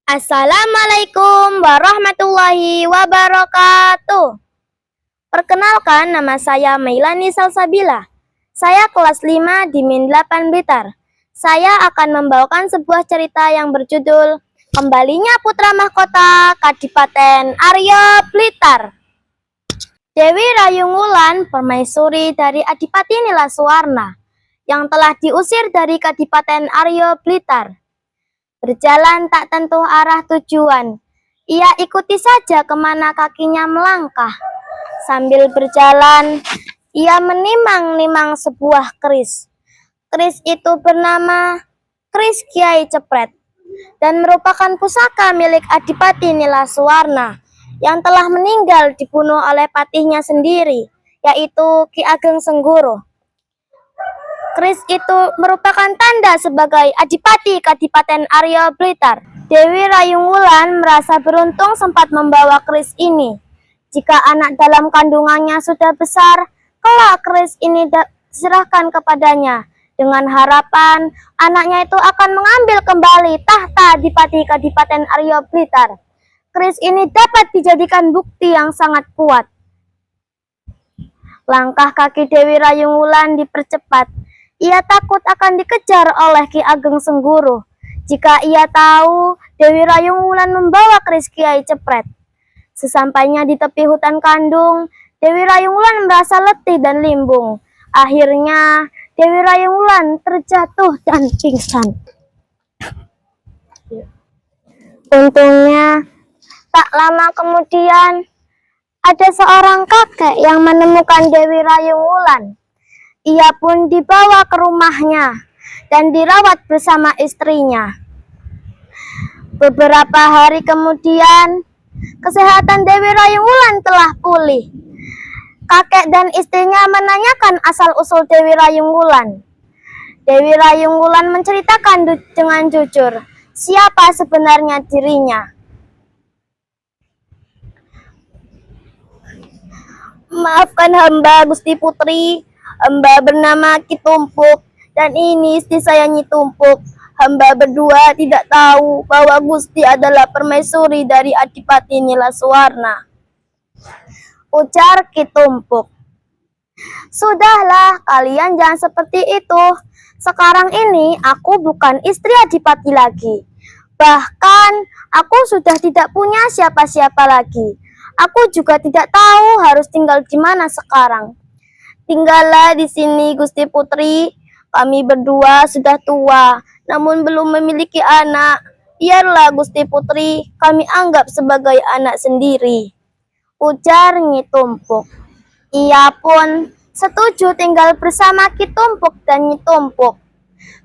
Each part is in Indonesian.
Assalamualaikum warahmatullahi wabarakatuh. Perkenalkan, nama saya Mailani Salsabila. Saya kelas 5 di Min 8 Blitar. Saya akan membawakan sebuah cerita yang berjudul Kembalinya Putra Mahkota Kadipaten Aryo Blitar. Dewi Rayung Wulan, permaisuri dari Adipati Nilasuwarna, yang telah diusir dari Kadipaten Aryo Blitar. Berjalan tak tentu arah tujuan, ia ikuti saja kemana kakinya melangkah. Sambil berjalan, ia menimang-nimang sebuah keris. Keris itu bernama Keris Kiai Cepret, dan merupakan pusaka milik Adipati Nilasuwarna, yang telah meninggal dibunuh oleh patihnya sendiri, yaitu Ki Ageng Senggoro. Keris itu merupakan tanda sebagai Adipati Kadipaten Aryo Blitar. Dewi Rayung Wulan merasa beruntung sempat membawa keris ini. Jika anak dalam kandungannya sudah besar, kelak keris ini diserahkan kepadanya, dengan harapan anaknya itu akan mengambil kembali tahta Adipati Kadipaten Aryo Blitar. Keris ini dapat dijadikan bukti yang sangat kuat. Langkah kaki Dewi Rayung Wulan dipercepat. Ia takut akan dikejar oleh Ki Ageng Senggoro. Jika ia tahu Dewi Rayung Wulan membawa keris Kiai Cepret. Sesampainya di tepi hutan kandung, Dewi Rayung Wulan merasa letih dan limbung. Akhirnya Dewi Rayung Wulan terjatuh dan pingsan. Untungnya tak lama kemudian ada seorang kakek yang menemukan Dewi Rayung Wulan. Ia pun dibawa ke rumahnya dan dirawat bersama istrinya. Beberapa hari kemudian, kesehatan Dewi Rayung Wulan telah pulih. Kakek dan istrinya menanyakan asal-usul Dewi Rayung Wulan. Dewi Rayung Wulan menceritakan dengan jujur siapa sebenarnya dirinya. Maafkan hamba, Gusti Putri. Hamba bernama Ki Tumpuk, dan ini istri saya Nyi Tumpuk. Hamba berdua tidak tahu bahwa Gusti adalah permaisuri dari Adipati Nilasuwarna, ujar Ki Tumpuk. Sudahlah, kalian jangan seperti itu. Sekarang ini aku bukan istri Adipati lagi. Bahkan aku sudah tidak punya siapa-siapa lagi. Aku juga tidak tahu harus tinggal di mana sekarang. Tinggallah di sini, Gusti Putri. Kami berdua sudah tua, namun belum memiliki anak. Biarlah, Gusti Putri, kami anggap sebagai anak sendiri, ujar Nyi Tumpuk. Ia pun setuju tinggal bersama Ki Tumpuk dan Nyi Tumpuk.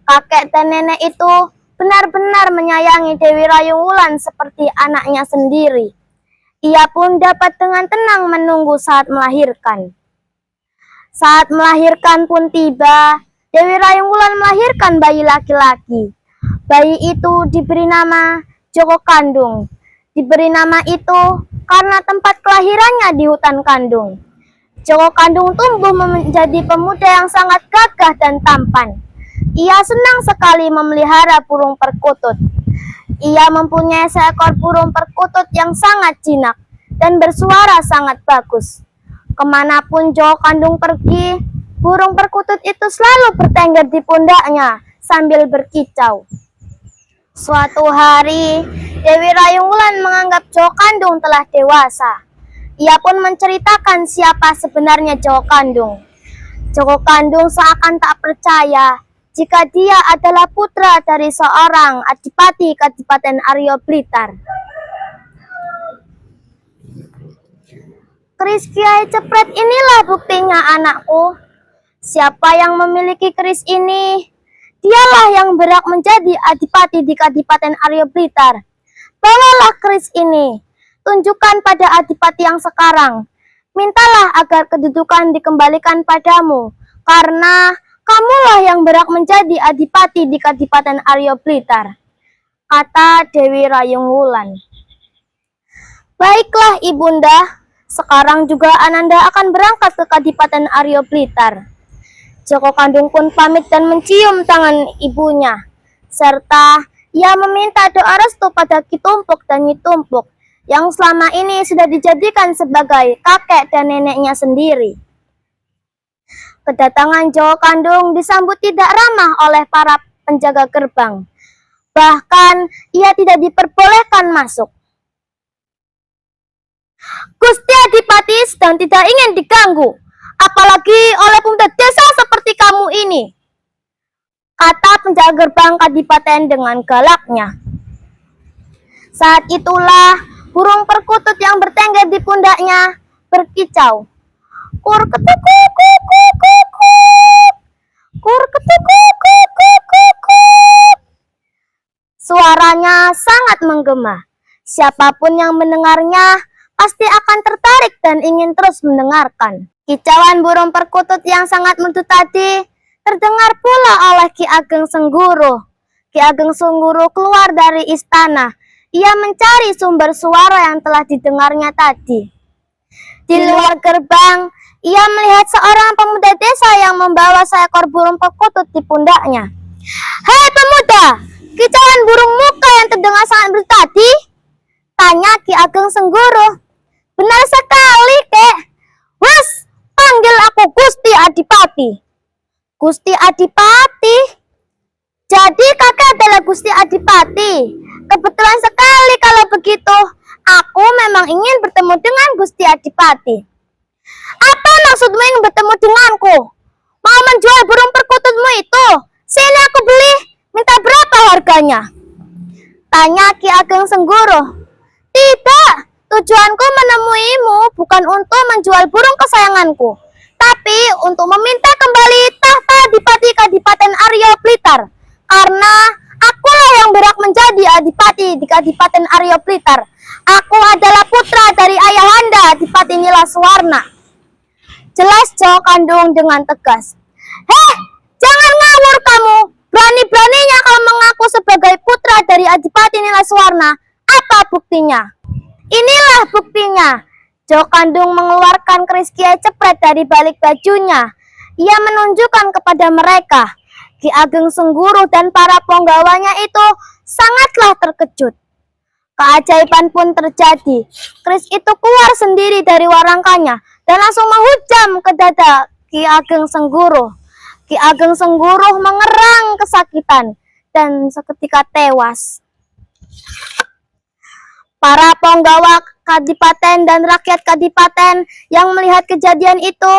Kakek dan nenek itu benar-benar menyayangi Dewi Rayung Wulan seperti anaknya sendiri. Ia pun dapat dengan tenang menunggu saat melahirkan. Saat melahirkan pun tiba, Dewi Rayung Wulan melahirkan bayi laki-laki. Bayi itu diberi nama Joko Kandung. Diberi nama itu karena tempat kelahirannya di hutan kandung. Joko Kandung tumbuh menjadi pemuda yang sangat gagah dan tampan. Ia senang sekali memelihara burung perkutut. Ia mempunyai seekor burung perkutut yang sangat jinak dan bersuara sangat bagus. Kemanapun Joko Kandung pergi, burung perkutut itu selalu bertengger di pundaknya sambil berkicau. Suatu hari, Dewi Rayung Wulan menganggap Joko Kandung telah dewasa. Ia pun menceritakan siapa sebenarnya Joko Kandung. Joko Kandung seakan tak percaya jika dia adalah putra dari seorang Adipati Kadipaten Aryo Blitar. Keris Kiai Cepret inilah buktinya, anakku. Siapa yang memiliki keris ini, dialah yang berhak menjadi Adipati di Kadipaten Aryo Blitar. Bawalah keris ini, tunjukkan pada Adipati yang sekarang. Mintalah agar kedudukan dikembalikan padamu, karena kamulah yang berhak menjadi Adipati di Kadipaten Aryo Blitar, kata Dewi Rayung Wulan. Baiklah, Ibunda. Sekarang juga Ananda akan berangkat ke Kadipaten Aryo Blitar. Joko Kandung pun pamit dan mencium tangan ibunya, serta Ia meminta doa restu pada Ki Tumpuk dan Nyi Tumpuk yang selama ini sudah dijadikan sebagai kakek dan neneknya sendiri. Kedatangan Joko Kandung disambut tidak ramah oleh para penjaga gerbang. Bahkan ia tidak diperbolehkan masuk. Gusti Adipati sedang tidak ingin diganggu, apalagi oleh pemuda desa seperti kamu ini, kata penjaga gerbang Kadipaten dengan galaknya. Saat itulah burung perkutut yang bertengger di pundaknya berkicau. Kur ketuku kuku, kur ketuku kuku. Suaranya sangat menggema. Siapapun yang mendengarnya pasti akan tertarik dan ingin terus mendengarkan. Kicauan burung perkutut yang sangat merdu tadi terdengar pula oleh Ki Ageng Sengguru. Ki Ageng Sengguru keluar dari istana. Ia mencari sumber suara yang telah didengarnya tadi. Di luar gerbang, ia melihat seorang pemuda desa yang membawa seekor burung perkutut di pundaknya. "Hei pemuda, kicauan burung muka yang terdengar sangat merdu tadi?" tanya Ki Ageng Sengguru. "Benar sekali, Kek. Wes, panggil aku Gusti Adipati." Gusti Adipati? Jadi kakek adalah Gusti Adipati. Kebetulan sekali kalau begitu. Aku memang ingin bertemu dengan Gusti Adipati. Apa maksudmu ingin bertemu denganku? Mau menjual burung perkututmu itu? Sini aku beli. Minta berapa harganya? Tanya Ki Ageng Sengguru. Tidak, tujuanku menemuimu bukan untuk menjual burung kesayanganku, tapi untuk meminta kembali tahta Adipati Kadipaten Arya Blitar. Karena akulah yang berhak menjadi Adipati di Kadipaten Arya Blitar. Aku adalah putra dari ayahanda Adipati Nilaswarna. Jelas Joko Kandung dengan tegas. Heh, jangan ngawur kamu. Berani-beraninya kau mengaku sebagai putra dari Adipati Nilaswarna. Apa buktinya? Inilah buktinya. Joko Kandung mengeluarkan keris Kiai Cepret dari balik bajunya. Ia menunjukkan kepada mereka. Ki Ageng Sengguru dan para penggawanya itu sangatlah terkejut. Keajaiban pun terjadi. Keris itu keluar sendiri dari warangkanya dan langsung menghujam ke dada Ki Ageng Sengguru. Ki Ageng Sengguru mengerang kesakitan dan seketika tewas. Para penggawa Kadipaten dan rakyat Kadipaten yang melihat kejadian itu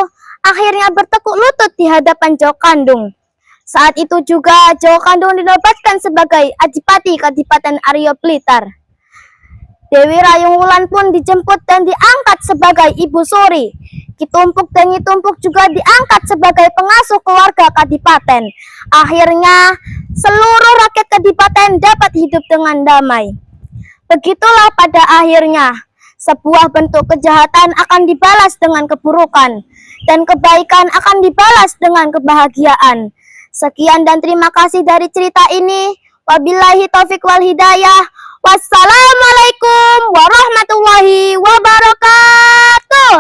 akhirnya bertekuk lutut di hadapan Joko Kandung. Saat itu juga Joko Kandung dinobatkan sebagai Adipati Kadipaten Arya Blitar. Dewi Rayung Wulan pun dijemput dan diangkat sebagai Ibu Suri. Ki Tumpuk dan Nyi Tumpuk juga diangkat sebagai pengasuh keluarga Kadipaten. Akhirnya seluruh rakyat Kadipaten dapat hidup dengan damai. Begitulah pada akhirnya, sebuah bentuk kejahatan akan dibalas dengan keburukan, dan kebaikan akan dibalas dengan kebahagiaan. Sekian dan terima kasih dari cerita ini. Wabillahi taufiq wal hidayah. Wassalamualaikum warahmatullahi wabarakatuh.